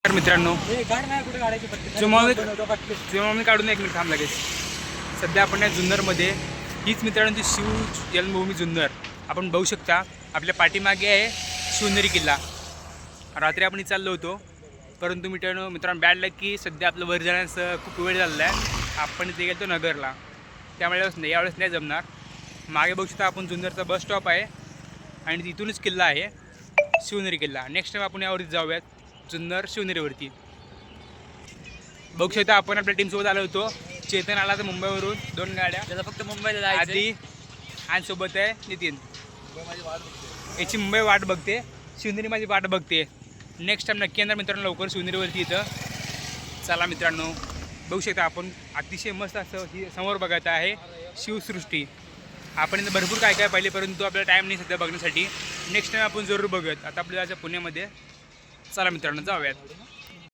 तर मित्रांनो मी काढून एक मिनिट थांब लगेच. सध्या आपण या जुन्नरमध्ये हीच मित्रांनो शिव जन्मभूमी जुन्नर आपण बघू शकता. आपल्या पाठीमागे आहे शिवनेरी किल्ला. रात्री आपण चाललो होतो, परंतु मित्रांनो बॅड लक की सध्या आपलं वर जाण्याचं खूप वेळ झालेला आहे. आपण इथे गेलो नगरला, त्यामुळे यावेळेस नाही जमणार. मागे बघू शकता आपण जुन्नरचा बस स्टॉप आहे आणि तिथूनच किल्ला आहे शिवनेरी किल्ला. नेक्स्ट टाइम आपण यावरती जाऊयात जुन्नर शिवनेरीवरती. बघू शकता आपण आपल्या टीमसोबत आलो होतो. चेतन आला तर मुंबईवरून 2 गाड्या, त्याला फक्त मुंबईला जायचं. आधी आणि सोबत आहे नितीन. याची मुंबई वाट बघते, शिवनेरी माझी वाट बघते. नेक्स्ट टाइम नक्की येणार मित्रांनो लवकर शिवनेरीवरती इथं. चला मित्रांनो, बघू शकता आपण अतिशय मस्त असं ही समोर बघत आहे शिवसृष्टी. आपण इथं भरपूर काय काय पाहिले, परंतु आपल्याला टाईम नाही सध्या बघण्यासाठी. नेक्स्ट टाइम आपण जरूर बघूयात. आता आपल्याला जायचं पुण्यामध्ये. चला मित्रांनो जाऊयात.